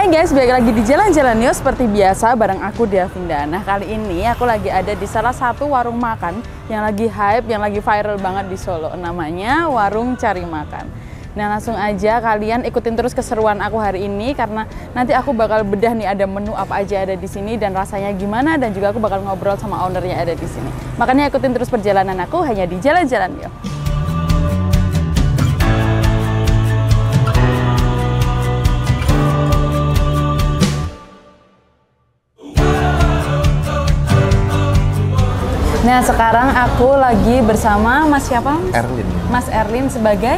Hai guys, balik lagi di Jalan-Jalan News seperti biasa bareng aku Davinda. Nah kali ini aku lagi ada di salah satu warung makan yang lagi hype, yang lagi viral banget di Solo. Namanya Warung Cari Makan. Nah langsung aja kalian ikutin terus keseruan aku hari ini karena nanti aku bakal bedah nih ada menu apa aja ada di sini dan rasanya gimana, dan juga aku bakal ngobrol sama ownernya ada di sini. Makanya ikutin terus perjalanan aku hanya di Jalan-Jalan News. Nah sekarang aku lagi bersama Mas siapa? Erlin. Mas Erlin sebagai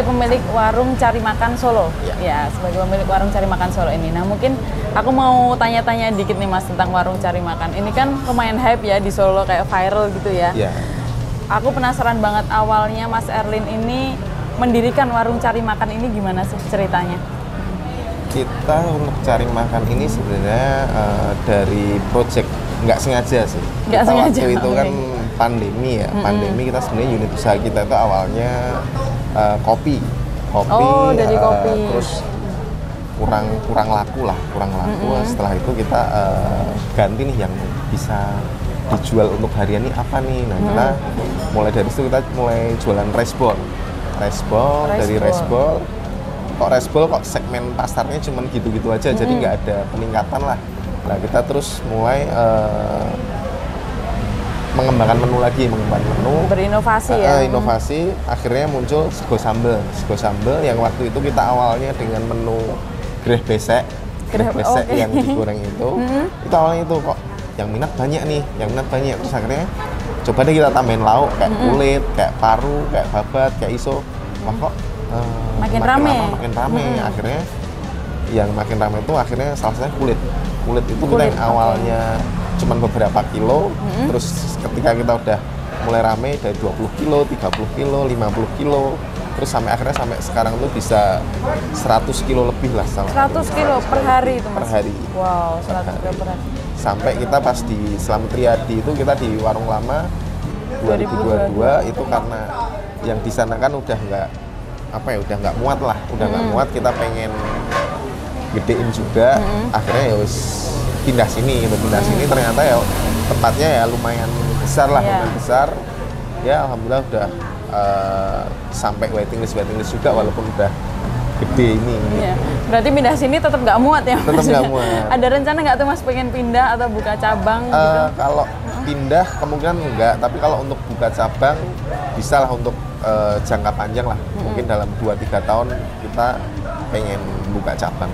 pemilik Warung Cari Makan Solo. Ya, sebagai pemilik Warung Cari Makan Solo ini. Nah mungkin aku mau tanya-tanya dikit nih Mas tentang Warung Cari Makan. Ini kan lumayan hype ya di Solo, kayak viral gitu ya. Iya. Aku penasaran banget awalnya Mas Erlin ini mendirikan Warung Cari Makan ini gimana sih ceritanya? Kita untuk cari makan ini sebenarnya dari project nggak sengaja sih. Nggak sengaja. Waktu itu kan pandemi ya. Pandemi kita sebenarnya unit usaha kita itu awalnya kopi. Oh, dari kopi. Terus kurang laku. Setelah itu kita ganti nih yang bisa dijual untuk harian ini apa nih. Nah kita mulai dari situ kita mulai jualan rice ball. Dari rice ball. Kok rice ball kok segmen pasarnya cuman gitu-gitu aja, jadi nggak ada peningkatan lah. Nah kita terus mulai mengembangkan menu, berinovasi ya. Inovasi, akhirnya muncul sego sambal yang waktu itu kita awalnya dengan menu greh besek yang digoreng itu awalnya itu kok yang minat banyak terus akhirnya coba deh kita tambahin lauk kayak kulit, kayak paru, kayak babat, kayak iso. Wah kok makin rame. Akhirnya yang makin rame itu akhirnya salah satunya kulit itu kita yang awalnya cuman beberapa kilo, terus ketika kita udah mulai rame dari 20 kilo, 30 kilo, 50 kilo, terus akhirnya sampai sekarang tuh bisa 100 kilo lebih lah. 100 kilo per hari itu Mas? Per hari. Wow, 100 kilo per hari. Sampai kita pas di Slamet Riyadi itu kita di warung lama 2022 itu karena yang di sana kan udah nggak muat lah, kita pengen gedein juga, akhirnya ya wis pindah sini ternyata ya tempatnya ya lumayan besar lah, ya alhamdulillah udah sampai waiting list juga walaupun udah gede ini. Iya. Berarti pindah sini tetap nggak muat ya Mas? Tetap nggak muat. Ada rencana nggak tuh Mas pengen pindah atau buka cabang gitu? Kalau pindah kemungkinan enggak, tapi kalau untuk buka cabang bisa lah untuk jangka panjang lah. Mungkin dalam 2-3 tahun kita pengen buka cabang.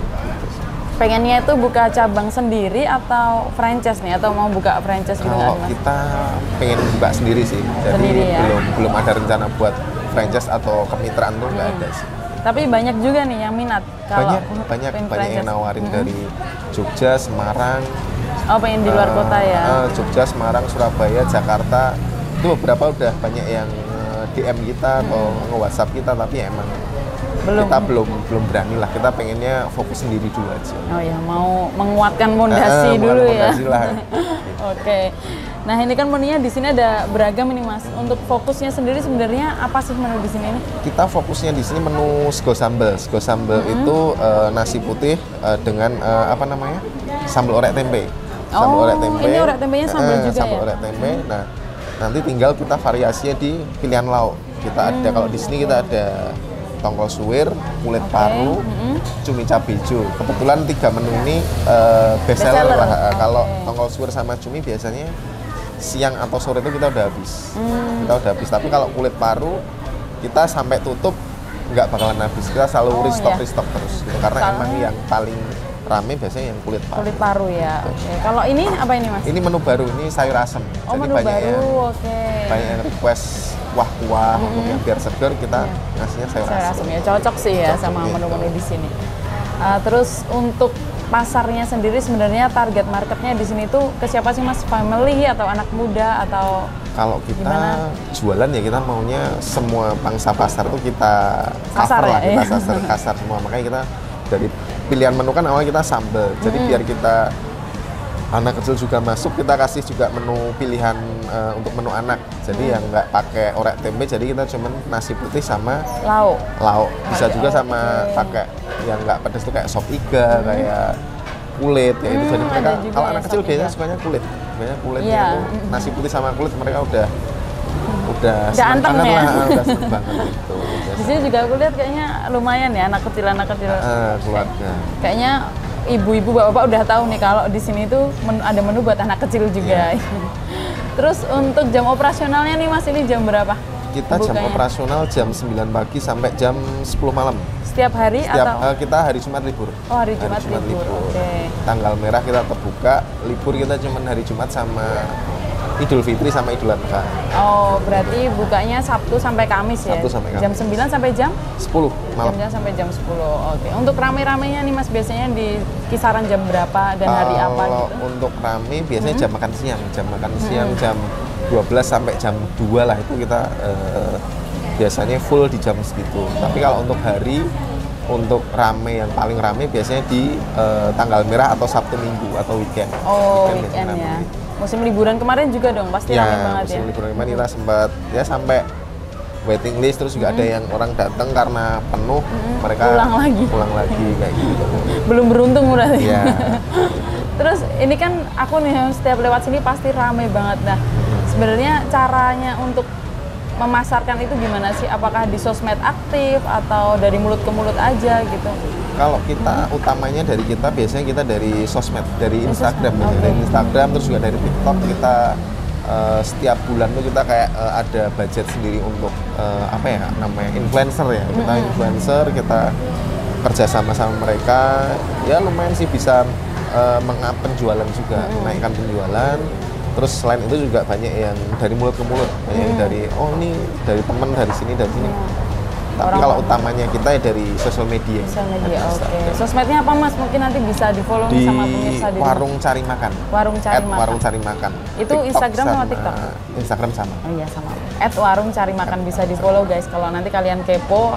Pengennya itu buka cabang sendiri atau franchise nih, atau mau buka franchise gitu? Kalau kita pengen buka sendiri sih, jadi ya? belum ada rencana buat franchise atau kemitraan tuh nggak ada sih. Tapi banyak juga nih yang minat. Banyak yang nawarin dari Jogja, Semarang. Oh, pengen di luar kota ya? Jogja, Semarang, Surabaya, Jakarta. Itu beberapa udah banyak yang DM kita atau nge-WhatsApp kita, tapi ya emang kita belum berani lah. Kita pengennya fokus sendiri dulu aja. Oh ya, mau menguatkan fondasi dulu ya. Oke. Nah ini kan menunya di sini ada beragam ini Mas. Untuk fokusnya sendiri sebenarnya apa sih menu di sini? Kita fokusnya di sini menu sego sambal. Sego sambal itu nasi putih dengan sambal orek tempe. Ini orek tempenya sambal juga sambal orek tempe. Nah, nanti tinggal kita variasinya di pilihan lauk. Kita ada, kalau di sini kita ada tongkol suwir, kulit paru, cumi cabai hijau. Kebetulan 3 menu ini best seller lah. Kalau tongkol suwir sama cumi biasanya siang atau sore itu kita udah habis. Tapi kalau kulit paru kita sampai tutup nggak bakalan habis. Kita selalu restock terus gitu. Karena emang yang paling rame biasanya yang kulit paru ya. Kalau ini apa ini Mas? Ini menu baru, ini sayur asem. Jadi menu baru, banyak yang request kuah untuk yang biar segar, kita ngasihnya sayur asem ya. Cocok sih ya sama menu-menu di sini. Terus untuk pasarnya sendiri sebenarnya target marketnya di sini tuh ke siapa sih Mas? Family atau anak muda atau kalau kita gimana? Jualan ya kita maunya semua pangsa pasar tuh kita cover lah, kita kasar semua. Makanya kita dari pilihan menu kan awalnya kita sambal. Jadi biar kita anak kecil juga masuk, kita kasih juga menu pilihan untuk menu anak. Jadi yang nggak pakai orek tempe, jadi kita cuman nasi putih sama lauk. Bisa juga sama pakai yang nggak pedas tuh kayak sop iga, kayak kulit ya itu. Jadi mereka kalau anak kecil biasanya sukanya kulit. Biasanya kulitnya tuh nasi putih sama kulit mereka udah seneng banget ya. Udah seneng banget gitu. Di sini juga aku lihat kayaknya lumayan ya anak kecil keluarga. Kayaknya ibu-ibu bapak-bapak udah tahu nih kalau di sini tuh ada menu buat anak kecil juga. Terus untuk jam operasionalnya nih Mas, ini jam berapa? Kita bukanya? Jam operasional jam 9 pagi sampai jam 10 malam. Setiap hari atau? Kita hari Jumat libur. Oh, hari Jumat libur. Okay. Tanggal merah kita terbuka, libur kita cuma hari Jumat sama Idul Fitri sama Idul Adha. Oh, berarti bukanya Sabtu sampai Kamis ya? Sabtu sampai Kamis. Jam 9 sampai jam? 10 malam. Jam 9 sampai jam 10, oke. Untuk rame-ramenya nih Mas, biasanya di kisaran jam berapa dan hari apa gitu? Kalau untuk rame biasanya jam makan siang. Jam makan siang jam 12 sampai jam 2 lah itu kita biasanya full di jam segitu. Tapi kalau untuk hari, untuk rame yang paling rame biasanya di tanggal merah atau Sabtu Minggu atau weekend. Oh, weekend ya. Musim liburan kemarin juga dong, pasti ramai banget ya. Musim liburan kemarin kita sempat ya sampai waiting list, terus juga ada yang orang datang karena penuh, mereka pulang lagi kayak gitu. Belum beruntung berarti. Iya. Terus ini kan aku nih setiap lewat sini pasti ramai banget. Nah, sebenarnya caranya untuk memasarkan itu gimana sih? Apakah di sosmed aktif atau dari mulut ke mulut aja gitu? Kalau kita utamanya dari kita biasanya kita dari sosmed, dari Instagram, dari Instagram, terus juga dari TikTok. Kita setiap bulan tuh kita kayak ada budget sendiri untuk apa ya namanya influencer ya. Kita influencer, kita kerja sama mereka, ya lumayan sih bisa meng-up penjualan juga, menaikkan penjualan. Terus selain itu juga banyak yang dari mulut ke mulut, banyak yang dari ini dari teman dari sini. Tapi kalau utamanya kita ya dari sosial media. Oke. Sosmednya apa Mas? Mungkin nanti bisa di-follow di sama pemirsa di Warung Cari Makan. Warung Cari Makan. Itu TikTok Instagram sama TikTok? Instagram sama. Oh iya sama. @Warung Cari Makan bisa di-follow guys. Kalau nanti kalian kepo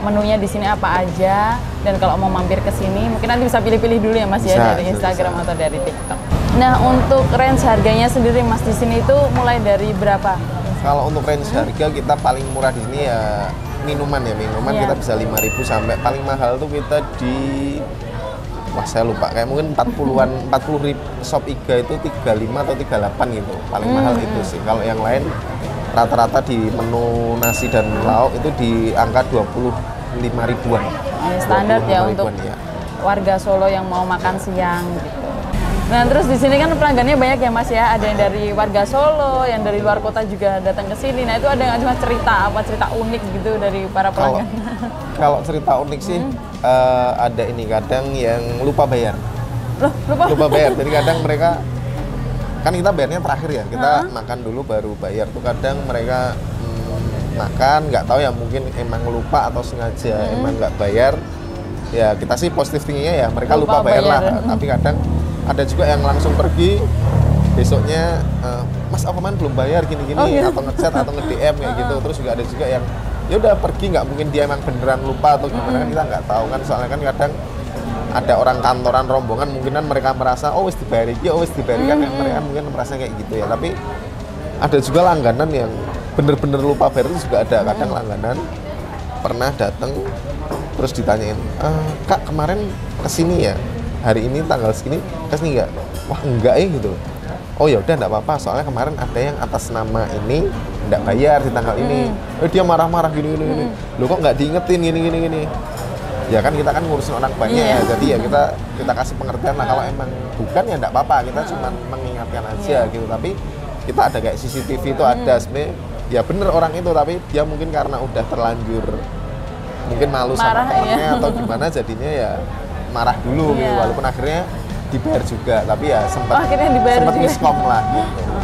menunya di sini apa aja, dan kalau mau mampir ke sini mungkin nanti bisa pilih-pilih dulu ya Mas ya dari Instagram atau dari TikTok. Nah, untuk range harganya sendiri Mas di sini itu mulai dari berapa? Kalau untuk range harga kita paling murah di sini ya minuman kita bisa 5.000 sampai paling mahal tuh kita di saya lupa kayak mungkin 40.000 sop iga itu 35 atau 38 gitu paling mahal itu sih. Kalau yang lain rata-rata di menu nasi dan lauk itu di angka 25 ribuan. Standar ya untuk warga Solo yang mau makan siang gitu. Nah, terus di sini kan pelanggannya banyak ya Mas ya, ada yang dari warga Solo, yang dari luar kota juga datang ke sini. Nah, itu ada nggak cuma cerita unik gitu dari para pelanggan? Kalau cerita unik sih ada ini kadang yang lupa bayar. Lupa bayar. Jadi kadang mereka kan kita bayarnya terakhir ya, kita makan dulu baru bayar. Tuh kadang mereka makan nggak tahu ya, mungkin emang lupa atau sengaja emang nggak bayar. Ya kita sih positif tingginya ya mereka lupa bayar lah. Tapi kadang ada juga yang langsung pergi besoknya, Mas aku kan belum bayar gini-gini, atau ngechat atau nge-DM kayak gitu. Terus juga ada juga yang ya udah pergi, nggak mungkin dia emang beneran lupa atau gimana, kan kita nggak tahu kan, soalnya kan kadang ada orang kantoran rombongan mungkinan mereka merasa wis dibayar iki, wis dibayar kan, mereka mungkin merasa kayak gitu ya. Tapi ada juga langganan yang bener-bener lupa bayar itu juga ada. Kadang langganan pernah datang terus ditanyain, Kak kemarin kesini ya, hari ini tanggal segini kesini nggak? Wah enggak ya gitu. Oh ya udah nggak apa-apa, soalnya kemarin ada yang atas nama ini nggak bayar di tanggal ini. Dia marah-marah gini. Loh kok nggak diingetin gini. Ya kan kita kan ngurusin orang banyak ya, jadi ya kita kasih pengertian lah. Kalau emang bukan ya nggak apa-apa, kita cuma mengingatkan aja gitu. Tapi kita ada kayak CCTV itu ada sebenarnya. Ya bener orang itu, tapi dia mungkin karena udah terlanjur mungkin malu sama temennya atau gimana, jadinya ya marah dulu gitu, walaupun akhirnya dibayar juga, tapi ya sempat miskom lah gitu.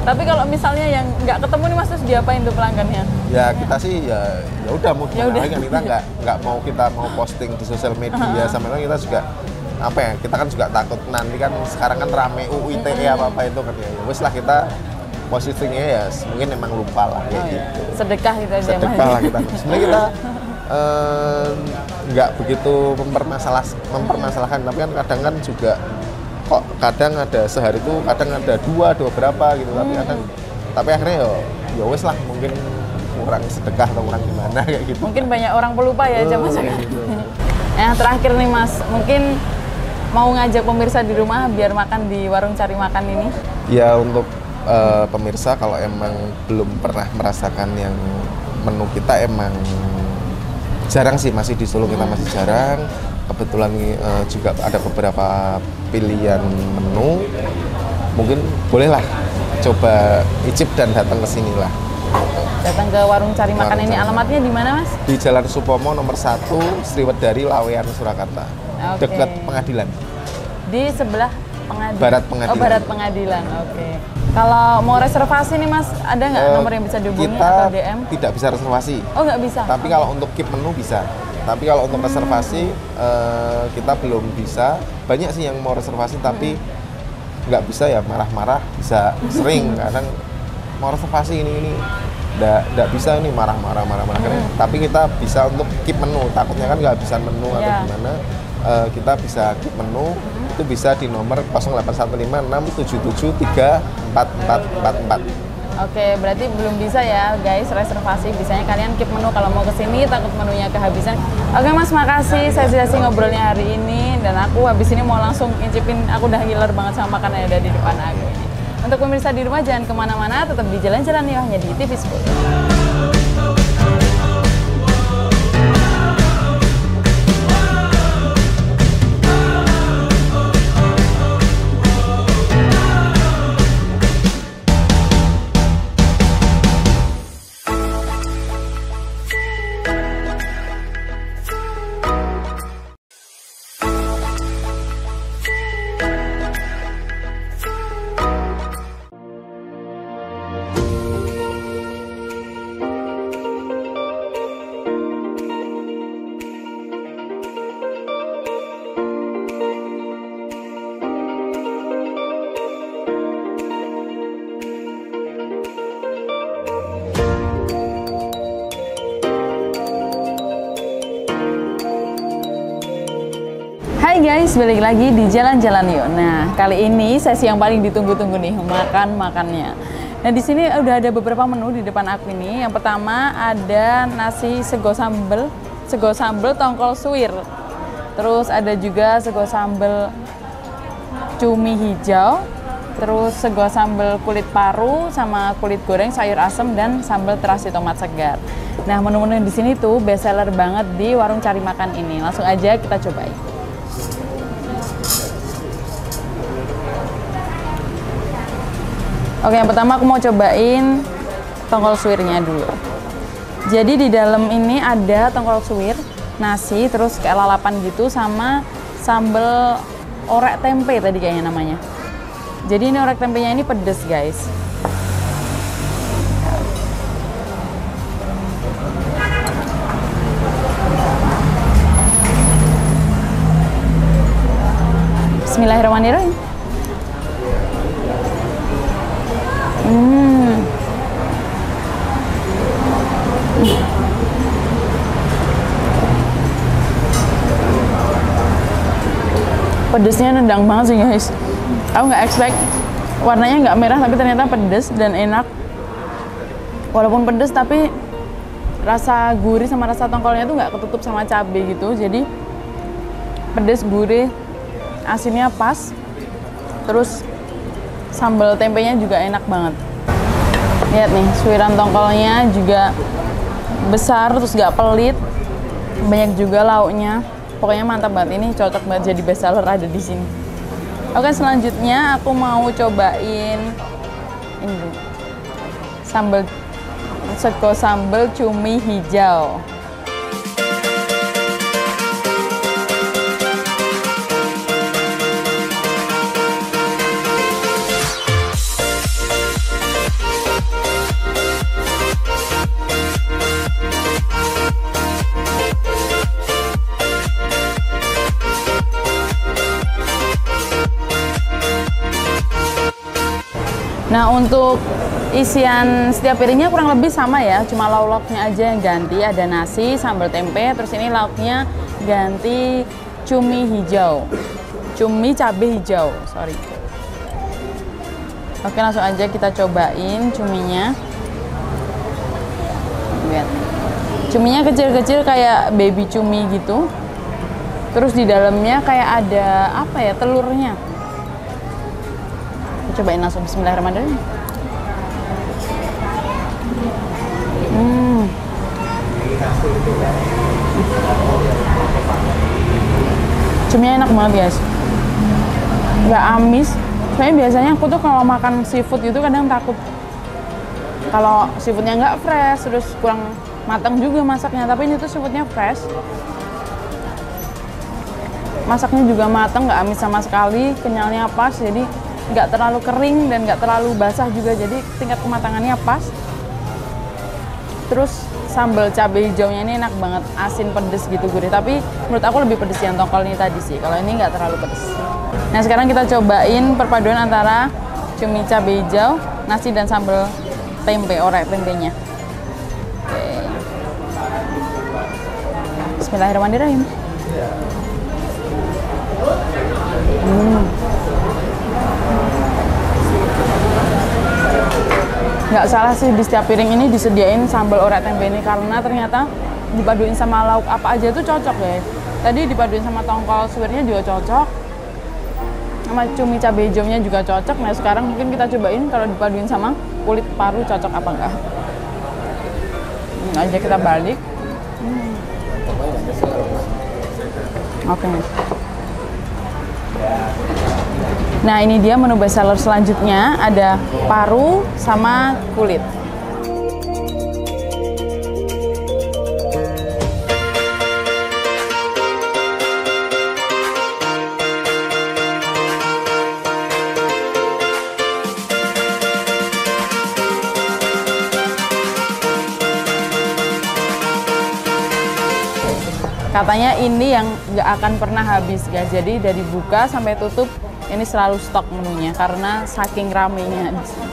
Tapi kalau misalnya yang nggak ketemu nih Mas, terus diapain tuh pelanggannya? Ya kita sih ya udah mau gimana lagi, kita nggak mau posting di sosial media, sama kita juga apa ya, kita kan juga takut nanti kan sekarang kan rame UU ITE apa itu kan ya, wes lah kita positifnya ya mungkin emang lupa lah kayak gitu. Sedekah gitu aja. Sedekah lah kita. Sebenarnya kita nggak begitu mempermasalahkan, tapi kan kadang kan juga kok kadang ada sehari itu kadang ada dua berapa gitu, tapi akhirnya ya wes lah, mungkin kurang sedekah atau kurang gimana kayak gitu. Mungkin banyak orang pelupa ya Mas. Gitu. Nah Nah, terakhir nih Mas, mungkin mau ngajak pemirsa di rumah biar makan di warung cari makan ini? Ya, untuk pemirsa kalau emang belum pernah merasakan yang menu kita, emang jarang sih, masih di Solo kita masih jarang. Kebetulan juga ada beberapa pilihan menu, mungkin bolehlah coba icip dan datang ke sini lah. Datang ke warung cari makan ini. Alamatnya di mana Mas? Di Jalan Supomo nomor 1, Sriwedari, Lawean, Surakarta. Okay. Dekat pengadilan. Di sebelah pengadilan. Barat pengadilan. Oh, barat pengadilan. Oke. Kalau mau reservasi nih Mas, ada nggak nomor yang bisa dihubungi atau DM? Tidak bisa reservasi. Oh, nggak bisa. Tapi kalau untuk keep menu bisa. Tapi kalau untuk reservasi kita belum bisa. Banyak sih yang mau reservasi tapi nggak bisa, ya marah-marah, bisa sering kadang mau reservasi ini nggak bisa, ini marah-marah. Tapi kita bisa untuk keep menu, takutnya kan nggak bisa menu atau gimana. Kita bisa keep menu, itu bisa di nomor 081567734444. Oke, berarti belum bisa ya guys reservasi. Bisanya kalian keep menu kalau mau kesini, takut menunya kehabisan. Oke Mas, makasih sesi ngobrolnya hari ini. Dan aku habis ini mau langsung incipin, aku udah ngiler banget sama makanan yang ada di depan aku ini. Untuk pemirsa di rumah jangan kemana-mana, tetap di Jalan-Jalan Yuk hanya di TV 10. Hai guys, balik lagi di Jalan-Jalan Yuk. Nah, kali ini sesi yang paling ditunggu-tunggu nih, makannya. Nah, di sini udah ada beberapa menu di depan aku ini. Yang pertama ada nasi sego sambal tongkol suwir. Terus ada juga sego sambal cumi hijau. Terus sego sambal kulit paru sama kulit goreng sayur asem dan sambal terasi tomat segar. Nah, menu-menu di sini tuh best seller banget di warung cari makan ini. Langsung aja kita cobain. Oke, yang pertama aku mau cobain tongkol suwirnya dulu. Jadi di dalam ini ada tongkol suwir, nasi, terus kayak lalapan gitu, sama sambal orek tempe tadi kayaknya namanya. Jadi ini orek tempenya ini pedes guys. Bismillahirrahmanirrahim. Pedesnya nendang banget sih guys. Aku nggak expect warnanya nggak merah tapi ternyata pedes dan enak. Walaupun pedes tapi rasa gurih sama rasa tongkolnya tuh nggak ketutup sama cabai gitu. Jadi pedes, gurih, asinnya pas. Terus sambal tempenya juga enak banget. Lihat nih, suiran tongkolnya juga besar terus nggak pelit. Banyak juga lauknya. Pokoknya mantap banget, ini cocok banget jadi best seller ada di sini. Oke, selanjutnya aku mau cobain ini sego sambal cumi hijau. Nah, untuk isian setiap piringnya kurang lebih sama ya, cuma lauknya aja yang ganti. Ada nasi, sambal tempe, terus ini lauknya ganti cumi hijau. Cumi cabai hijau, sorry. Oke, langsung aja kita cobain cuminya. Lihat. Cuminya kecil-kecil kayak baby cumi gitu. Terus di dalamnya kayak ada apa ya, telurnya. Cobain langsung, bismillahirrahmanirrahim. Cuminya enak banget guys, nggak amis. Soalnya biasanya aku tuh kalau makan seafood itu kadang takut kalau seafoodnya nggak fresh, terus kurang matang juga masaknya. Tapi ini tuh seafoodnya fresh, masaknya juga matang, nggak amis sama sekali, kenyalnya pas, jadi nggak terlalu kering dan nggak terlalu basah juga, jadi tingkat kematangannya pas. Terus sambal cabai hijaunya ini enak banget, asin pedes gitu, gurih. Tapi menurut aku lebih pedes yang tongkol ini tadi sih, kalau ini nggak terlalu pedes. Nah sekarang kita cobain perpaduan antara cumi cabai hijau, nasi dan sambal tempe, orek tempenya. Oke. Bismillahirrahmanirrahim. Nggak salah sih, di setiap piring ini disediain sambal orek tempe ini, karena ternyata dipaduin sama lauk apa aja tuh cocok guys. Tadi dipaduin sama tongkol suwirnya juga cocok, sama cumi cabai hijaunya juga cocok. Nah sekarang mungkin kita cobain kalau dipaduin sama kulit paru cocok apa enggak. Ini aja kita balik. Oke. Nah ini dia menu bestseller selanjutnya, ada paru sama kulit. Katanya ini yang nggak akan pernah habis guys, jadi dari buka sampai tutup ini selalu stok menunya karena saking ramenya di sini.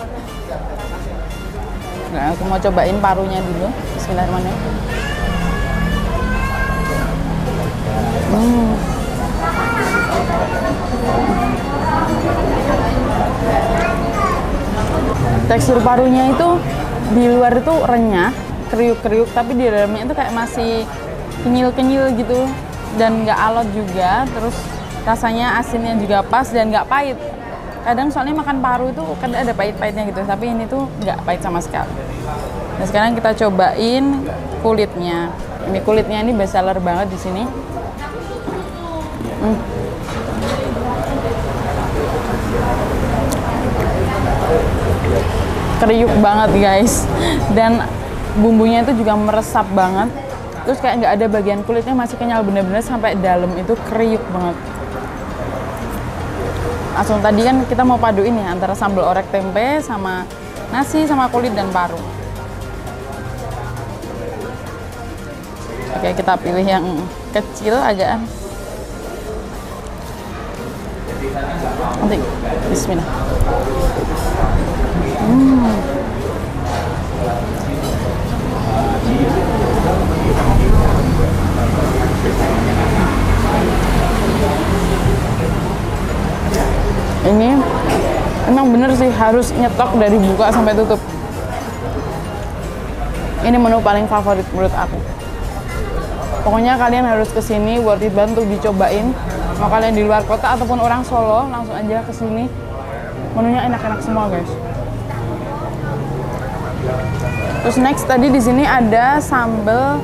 Nah, aku mau cobain parunya dulu. Bismillahirrahmanirrahim. Tekstur parunya itu di luar itu renyah, kriuk-kriuk, tapi di dalamnya itu kayak masih kenyil-kenyil gitu dan nggak alot juga. Terus rasanya asinnya juga pas dan nggak pahit. Kadang soalnya makan paru itu kan ada pahit-pahitnya gitu, tapi ini tuh nggak pahit sama sekali. Nah sekarang kita cobain kulitnya. Ini kulitnya ini bestseller banget di sini. Kriuk banget guys, dan bumbunya itu juga meresap banget. Terus kayak nggak ada bagian kulitnya, masih kenyal bener-bener sampai dalam, itu kriuk banget. Langsung tadi kan kita mau paduin ya antara sambal orek tempe sama nasi sama kulit dan paru. Oke, kita pilih yang kecil aja. Nanti, bismillah. Ini emang bener sih harus nyetok dari buka sampai tutup. Ini menu paling favorit menurut aku. Pokoknya kalian harus kesini, worth it banget untuk dicobain. Mau kalian di luar kota ataupun orang Solo, langsung aja kesini. Menunya enak-enak semua guys. Terus next tadi di sini ada sambal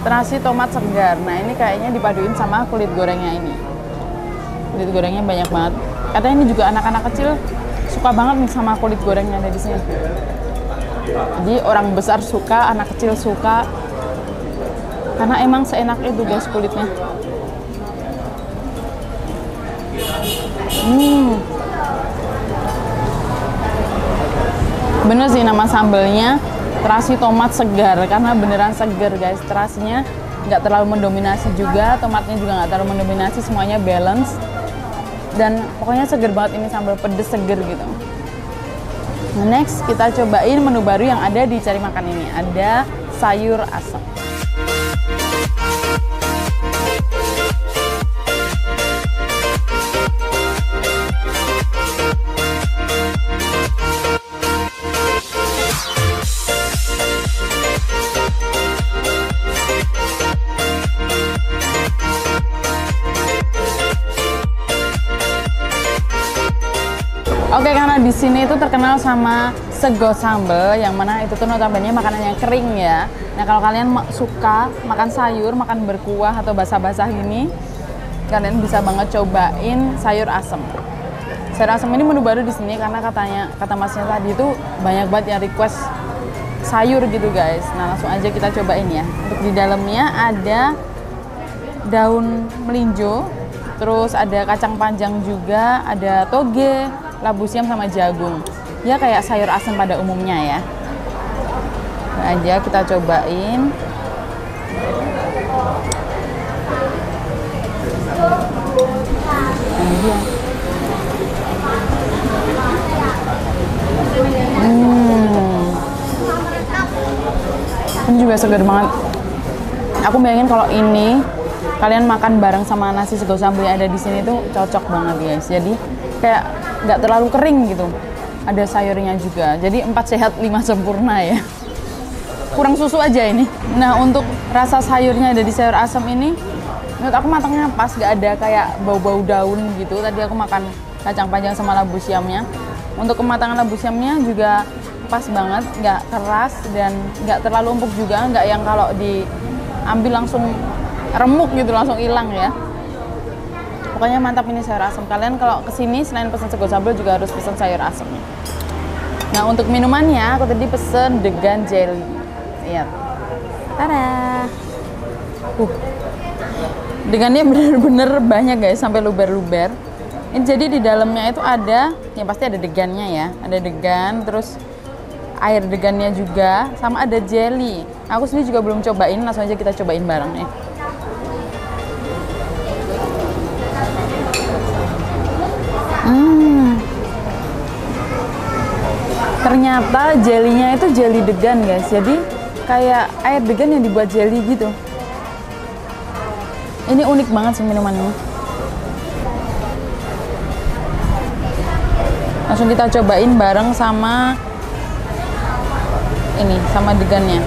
terasi tomat segar. Nah ini kayaknya dipaduin sama kulit gorengnya ini. Kulit gorengnya banyak banget. Katanya ini juga anak-anak kecil suka banget nih sama kulit goreng yang ada di sini. Jadi orang besar suka, anak kecil suka, karena emang seenak itu guys kulitnya. Bener sih nama sambalnya terasi tomat segar, karena beneran segar guys. Terasinya nggak terlalu mendominasi juga, tomatnya juga nggak terlalu mendominasi, semuanya balance. Dan pokoknya seger banget, ini sambal pedes seger gitu. Nah, next kita cobain menu baru yang ada di Cari Makan ini, ada sayur asam. Oke, karena di sini itu terkenal sama sego sambal, yang mana itu tuh notabene makanan yang kering ya. Nah, kalau kalian suka makan sayur, makan berkuah atau basah-basah gini, kalian bisa banget cobain sayur asem. Sayur asem ini menu baru di sini karena kata masnya tadi itu banyak banget yang request sayur gitu guys. Nah, langsung aja kita cobain ya. Untuk di dalamnya ada daun melinjo, terus ada kacang panjang juga, ada toge, labu siam sama jagung. Ya kayak sayur asem pada umumnya ya. Nah, aja kita cobain. Ini dia. Ini juga segar banget. Aku bayangin kalau ini kalian makan bareng sama nasi sego sambal yang ada di sini tuh cocok banget guys. Jadi kayak nggak terlalu kering gitu. Ada sayurnya juga. Jadi 4 sehat 5 sempurna ya. Kurang susu aja ini. Nah, untuk rasa sayurnya ada di sayur asam ini, menurut aku matangnya pas, nggak ada kayak bau-bau daun gitu. Tadi aku makan kacang panjang sama labu siamnya. Untuk kematangan labu siamnya juga pas banget, nggak keras dan nggak terlalu empuk juga, nggak yang kalau diambil langsung remuk gitu, langsung hilang ya. Pokoknya mantap ini sayur asam. Kalian kalau kesini selain pesan sego sambal juga harus pesan sayur asam. Nah, untuk minumannya aku tadi pesen degan jelly. Lihat. Tada. Degannya bener-bener banyak guys, sampai luber-luber. Ini jadi di dalamnya itu ada, ya pasti ada degannya ya. Ada degan, terus air degannya juga, sama ada jelly. Aku sendiri juga belum cobain, langsung aja kita cobain bareng nih. Ternyata jelinya itu jelly degan guys, jadi kayak air degan yang dibuat jelly gitu. Ini unik banget sih minumannya. Langsung kita cobain bareng sama ini, sama degannya.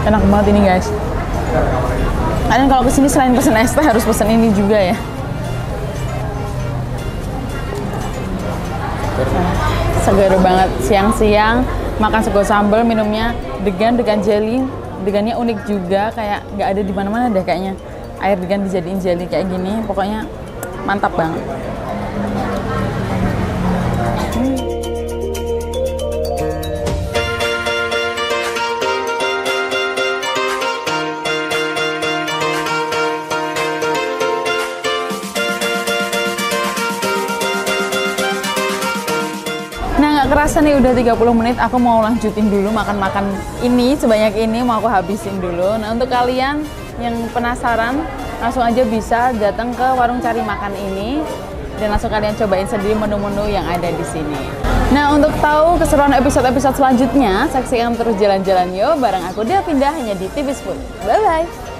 Enak banget ini guys. Kalian kalau kesini selain pesen es teh harus pesen ini juga ya. Segar banget siang-siang makan sego sambal, minumnya degan jelly. Degannya unik juga, kayak nggak ada di mana-mana deh kayaknya. Air degan dijadiin jelly kayak gini, pokoknya mantap banget. Kerasa nih udah 30 menit, aku mau lanjutin dulu makan-makan ini, sebanyak ini mau aku habisin dulu. Nah, untuk kalian yang penasaran, langsung aja bisa datang ke warung cari makan ini dan langsung kalian cobain sendiri menu-menu yang ada di sini. Nah, untuk tahu keseruan episode-episode selanjutnya, saksikan terus Jalan-Jalan Yo bareng aku Dia Pindah hanya di TVS Food. Bye-bye!